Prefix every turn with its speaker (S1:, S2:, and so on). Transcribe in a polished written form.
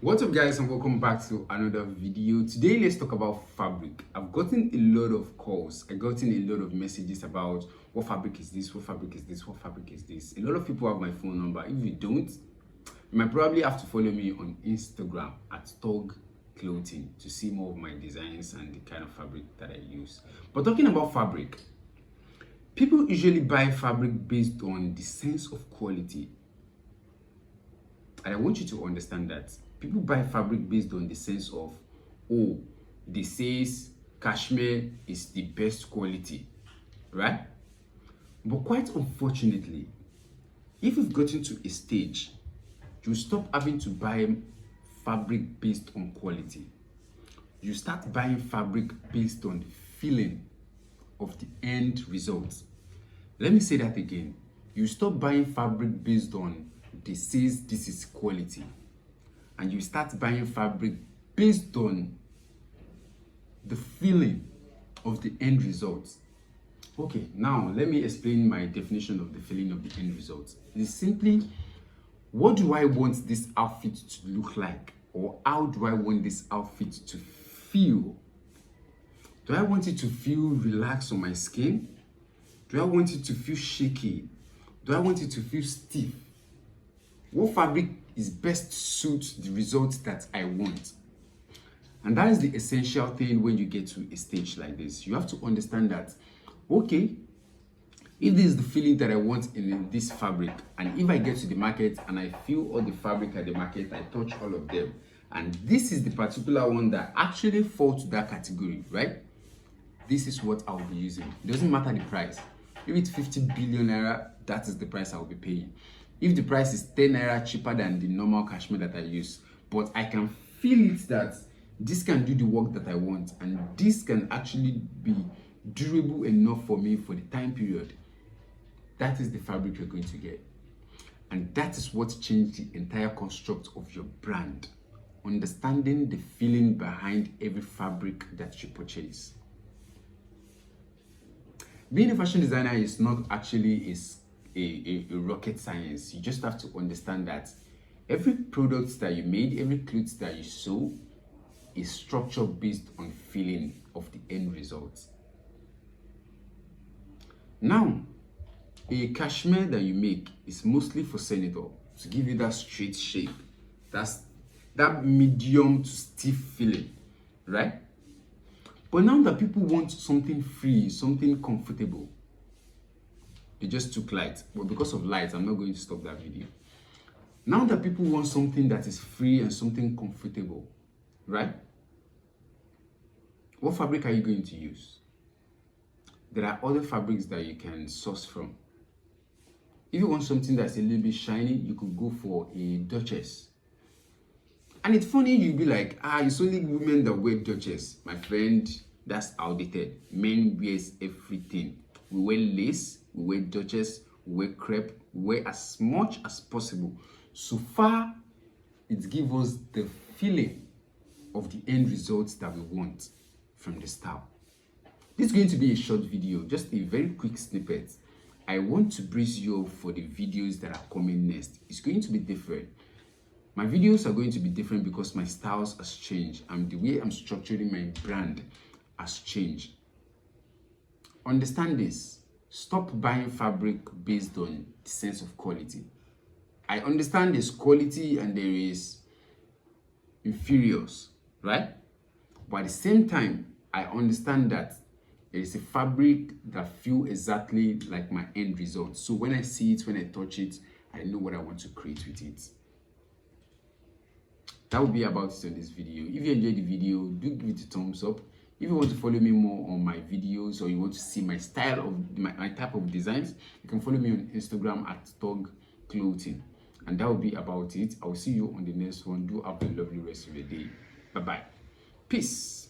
S1: What's up, guys, and welcome back to another video. Today let's talk about fabric. I've gotten a lot of calls, I've gotten a lot of messages about what fabric is this, what fabric is this, what fabric is this. A lot of people have my phone number. If you don't, you might probably have to follow me on Instagram at TOGGCLOTHING to see more of my designs and the kind of fabric that I use. But talking about fabric, people usually buy fabric based on the sense of quality. And I want you to understand that people buy fabric based on the sense of, oh, this says cashmere is the best quality, right? But quite unfortunately, if you've gotten to a stage, you stop having to buy fabric based on quality. You start buying fabric based on the feeling of the end result. Let me say that again. You stop buying fabric based on this says this is quality, and you start buying fabric based on the feeling of the end result. Okay, now let me explain my definition of the feeling of the end result. It's simply, what do I want this outfit to look like, or how do I want this outfit to feel? Do I want it to feel relaxed on my skin? Do I want it to feel shaky? Do I want it to feel stiff? What fabric is best suits the results that I want? And that is the essential thing when you get to a stage like this. You have to understand that, okay, if this is the feeling that I want in this fabric, and if I get to the market and I feel all the fabric at the market, I touch all of them, and this is the particular one that actually falls to that category, right? This is what I'll be using. It doesn't matter the price. If it's 50 billion naira, that is the price I'll be paying. If the price is 10 naira cheaper than the normal cashmere that I use, but I can feel it that this can do the work that I want, and this can actually be durable enough for me for the time period, that is the fabric you're going to get. And that is what changed the entire construct of your brand. Understanding the feeling behind every fabric that you purchase. Being a fashion designer is not actually a rocket science. You just have to understand that every product that you made, every clothes that you sew is structured based on feeling of the end result. Now, a cashmere that you make is mostly for senator, to give you that straight shape, that's that medium to stiff feeling, right? But now that people want something free, something comfortable, they just took light. But because of light, I'm not going to stop that video. Now that people want something that is free and something comfortable, right? What fabric are you going to use? There are other fabrics that you can source from. If you want something that's a little bit shiny, you could go for a Duchess. And it's funny, you'll be like, it's only women that wear Duchess. My friend, that's outdated. Men wears everything. We wear lace, we wear Duchess, we wear crepe, we wear as much as possible. So far, it gives us the feeling of the end results that we want from the style. This is going to be a short video, just a very quick snippet. I want to brace you up for the videos that are coming next. It's going to be different. My videos are going to be different because my styles has changed and the way I'm structuring my brand has changed. Understand this. Stop buying fabric based on the sense of quality. I understand there's quality and there is inferiors, right? But at the same time, I understand that there is a fabric that feels exactly like my end result. So when I see it, when I touch it, I know what I want to create with it. That will be about it on this video. If you enjoyed the video, do give it a thumbs up. If you want to follow me more on my videos, or you want to see my style of my type of designs, you can follow me on Instagram at TOGGCLOTHING. And that will be about it. I will see you on the next one. Do have a lovely rest of your day. Bye-bye. Peace.